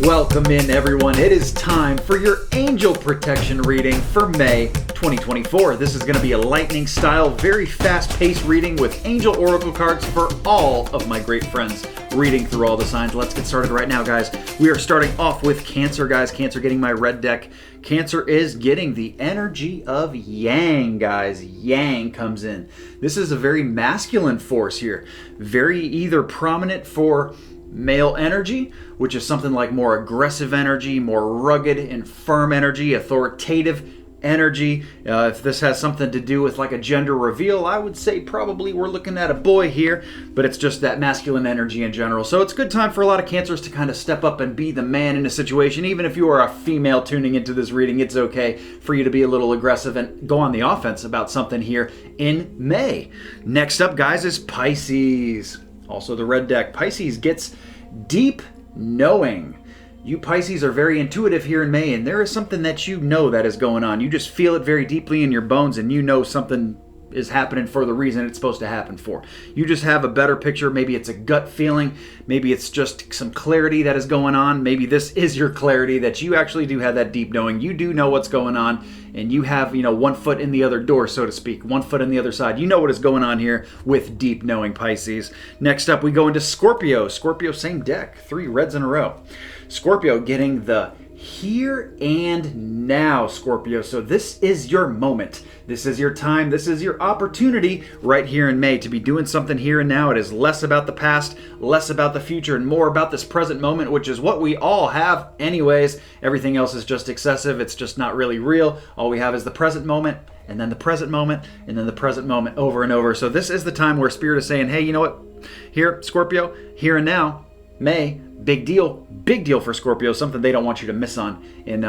Welcome in, everyone. It is time for your angel protection reading for May 2024. This is going to be a lightning style, very fast-paced reading with angel oracle cards for all of my great friends reading through all the signs. Let's get started right now, guys. We are starting off with Cancer, guys. Cancer getting my red deck. Cancer is getting the energy of Yang, guys. Yang comes in. This is a very masculine force here. Very either prominent for male energy, which is something like more aggressive energy, more rugged and firm energy, authoritative energy. If this has something to do with like a gender reveal, I would say probably we're looking at a boy here, but it's just that masculine energy in general. So it's a good time for a lot of Cancers to kind of step up and be the man in a situation. Even if you are a female tuning into this reading, it's okay for you to be a little aggressive and go on the offense about something here in May. Next up, guys, is Pisces. Also the red deck. Pisces gets deep knowing. You Pisces are very intuitive here in May, and there is something that you know that is going on. You just feel it very deeply in your bones, and you know something is happening for the reason it's supposed to happen for. You just have a better picture. Maybe it's a gut feeling. Maybe it's just some clarity that is going on. Maybe this is your clarity that you actually do have that deep knowing. You do know what's going on, and you have, one foot in the other door, so to speak, one foot on the other side. You know what is going on here with deep knowing, Pisces. Next up, we go into Scorpio. Scorpio, same deck, 3 reds in a row. Scorpio getting the here and now, Scorpio. So this is your moment. This is your time. This is your opportunity right here in May to be doing something here and now. It is less about the past, less about the future, and more about this present moment, which is what we all have anyways. Everything else is just excessive. It's just not really real. All we have is the present moment, and then the present moment, and then the present moment over and over. So this is the time where Spirit is saying, hey, you know what? Here, Scorpio, here and now, May, big deal for Scorpio, something they don't want you to miss on. And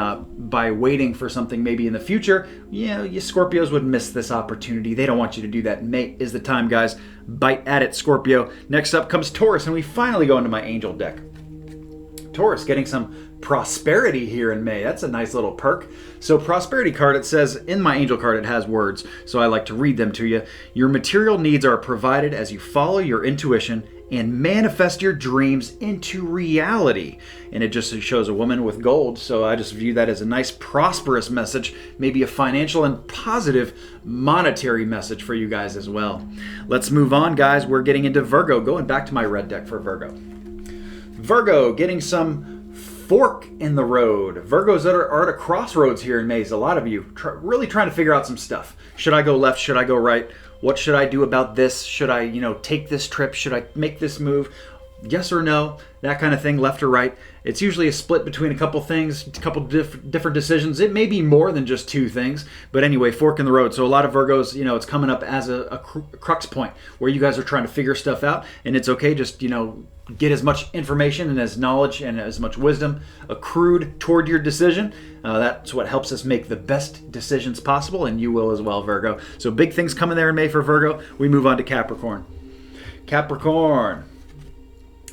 by waiting for something maybe in the future, you Scorpios would miss this opportunity. They don't want you to do that. May is the time, guys. Bite at it, Scorpio. Next up comes Taurus, and we finally go into my angel deck. Taurus getting some prosperity here in May. That's a nice little perk. So prosperity card, it says in my angel card, it has words, so I like to read them to you. Your material needs are provided as you follow your intuition and manifest your dreams into reality. And it just shows a woman with gold, so I just view that as a nice prosperous message, maybe a financial and positive monetary message for you guys as well. Let's move on, guys. We're getting into Virgo, going back to my red deck for Virgo. Virgo getting some fork in the road. Virgos that are at a crossroads here in May. A lot of you really trying to figure out some stuff. Should I go left? Should I go right? What should I do about this? Should I, take this trip? Should I make this move? Yes or no? That kind of thing, left or right. It's usually a split between a couple things, a couple different decisions. It may be more than just 2 things, but anyway, fork in the road. So a lot of Virgos, it's coming up as a crux point where you guys are trying to figure stuff out, and it's okay, just, get as much information and as knowledge and as much wisdom accrued toward your decision. That's what helps us make the best decisions possible, and you will as well, Virgo. So big things coming there in May for Virgo. We move on to Capricorn. Capricorn.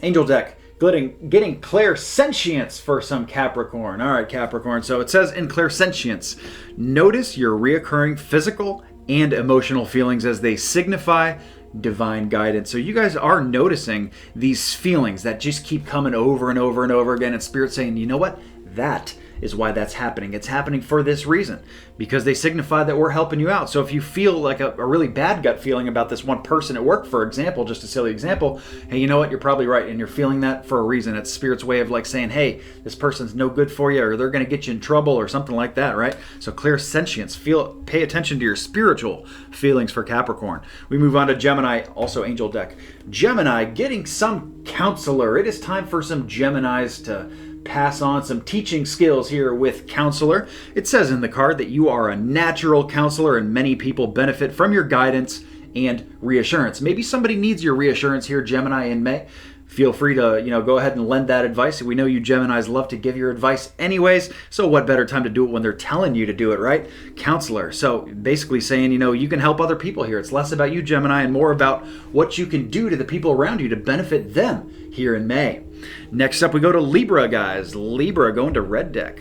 Angel deck. Getting clairsentience for some Capricorn. All right, Capricorn. So it says in clairsentience, notice your reoccurring physical and emotional feelings as they signify divine guidance. So you guys are noticing these feelings that just keep coming over and over and over again, and Spirit saying, you know what? That is why that's happening. It's happening for this reason, because they signify that we're helping you out. So if you feel like a really bad gut feeling about this one person at work, for example, just a silly example, hey, you know what? You're probably right, and you're feeling that for a reason. It's Spirit's way of like saying, hey, this person's no good for you, or they're going to get you in trouble, or something like that, right? So clairsentience, pay attention to your spiritual feelings for Capricorn. We move on to Gemini, also angel deck. Gemini getting some counselor. It is time for some Geminis to pass on some teaching skills here with counselor. It says in the card that you are a natural counselor, and many people benefit from your guidance and reassurance. Maybe somebody needs your reassurance here, Gemini, in May. Feel free to, go ahead and lend that advice. We know you Geminis love to give your advice anyways, so what better time to do it when they're telling you to do it, right? Counselor. So basically saying, you can help other people here. It's less about you, Gemini, and more about what you can do to the people around you to benefit them here in May. Next up, we go to Libra, guys. Libra going to red deck.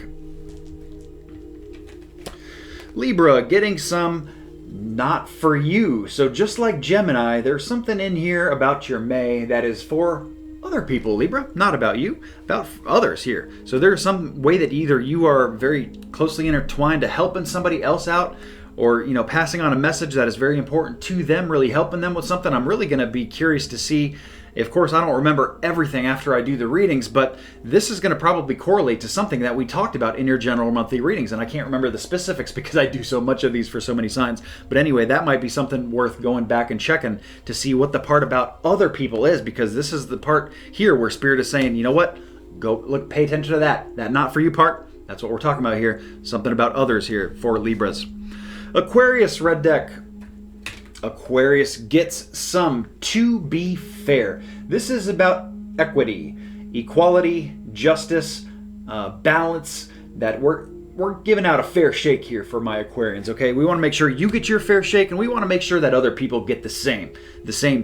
Libra getting some not for you. So just like Gemini, there's something in here about your May that is for other people, Libra, not about you, about others here. So there's some way that either you are very closely intertwined to helping somebody else out, or passing on a message that is very important to them, really helping them with something. I'm really going to be curious to see. Of course, I don't remember everything after I do the readings, but this is going to probably correlate to something that we talked about in your general monthly readings, and I can't remember the specifics because I do so much of these for so many signs. But anyway, that might be something worth going back and checking to see what the part about other people is, because this is the part here where Spirit is saying, you know what? Go look, pay attention to that not for you part. That's what we're talking about here. Something about others here for Libras. Aquarius red deck. Aquarius gets some to be fair. This is about equity, equality, justice, balance, that we're giving out a fair shake here for my Aquarians, okay? We want to make sure you get your fair shake, and we want to make sure that other people get the same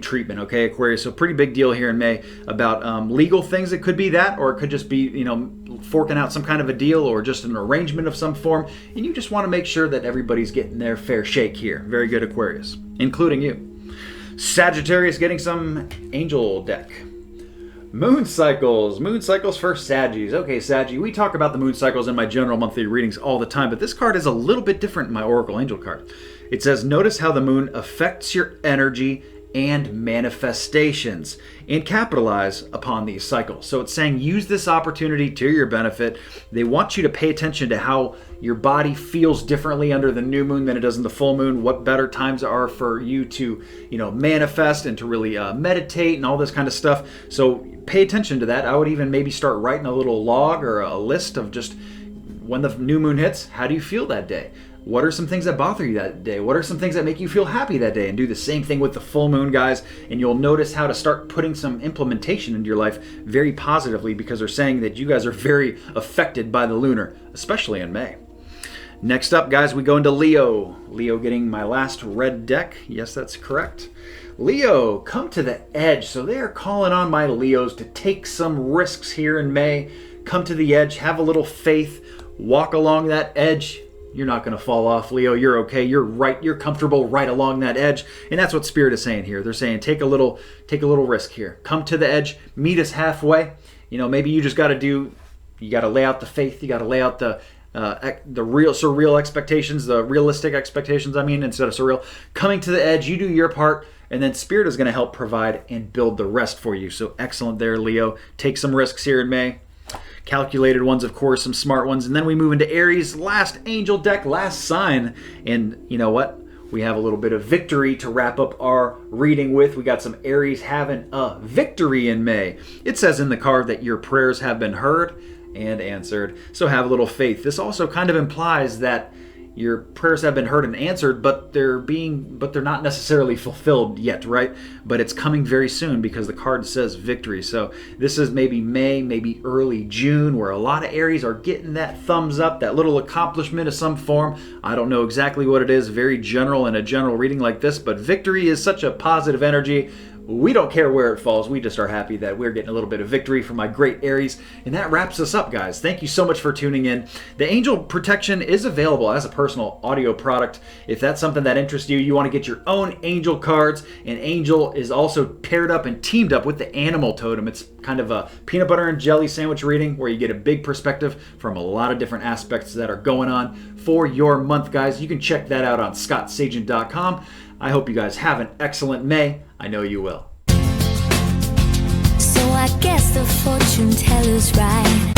treatment, okay, Aquarius? So pretty big deal here in May about legal things. It could be that, or it could just be, forking out some kind of a deal or just an arrangement of some form, and you just want to make sure that everybody's getting their fair shake here. Very good, Aquarius, including you. Sagittarius getting some angel deck. Moon cycles for Saggies. Okay, Saggy, we talk about the moon cycles in my general monthly readings all the time, but this card is a little bit different in my Oracle Angel card. It says, notice how the moon affects your energy and manifestations, and capitalize upon these cycles. So it's saying use this opportunity to your benefit. They want you to pay attention to how your body feels differently under the new moon than it does in the full moon, what better times are for you to manifest and to really meditate and all this kind of stuff. So pay attention to that. I would even maybe start writing a little log or a list of just when the new moon hits, how do you feel that day? What are some things that bother you that day? What are some things that make you feel happy that day? And do the same thing with the full moon, guys. And you'll notice how to start putting some implementation into your life very positively, because they're saying that you guys are very affected by the lunar, especially in May. Next up, guys, we go into Leo. Leo getting my last red deck. Yes, that's correct. Leo, come to the edge. So they are calling on my Leos to take some risks here in May. Come to the edge, have a little faith, walk along that edge. You're not going to fall off, Leo. You're okay. You're right. You're comfortable right along that edge. And that's what Spirit is saying here. They're saying take a little risk here. Come to the edge. Meet us halfway. Maybe you just got to lay out the faith. You got to lay out the real surreal expectations, the realistic expectations, instead of surreal. Coming to the edge, you do your part, and then Spirit is going to help provide and build the rest for you. So excellent there, Leo. Take some risks here in May. Calculated ones, of course, some smart ones. And then we move into Aries, last angel deck, last sign. And you know what? We have a little bit of victory to wrap up our reading with. We got some Aries having a victory in May. It says in the card that your prayers have been heard and answered. So have a little faith. This also kind of implies that your prayers have been heard and answered, but they're not necessarily fulfilled yet, right? But it's coming very soon because the card says victory. So this is maybe May, maybe early June, where a lot of Aries are getting that thumbs up, that little accomplishment of some form. I don't know exactly what it is, very general in a general reading like this, but victory is such a positive energy. We don't care where it falls. We just are happy that we're getting a little bit of victory from my great Aries. And that wraps us up, guys. Thank you so much for tuning in. The Angel Protection is available as a personal audio product. If that's something that interests you, you want to get your own Angel cards. And Angel is also paired up and teamed up with the Animal Totem. It's kind of a peanut butter and jelly sandwich reading where you get a big perspective from a lot of different aspects that are going on for your month, guys. You can check that out on scottsagent.com. I hope you guys have an excellent May. I know you will. So I guess the fortune teller's right.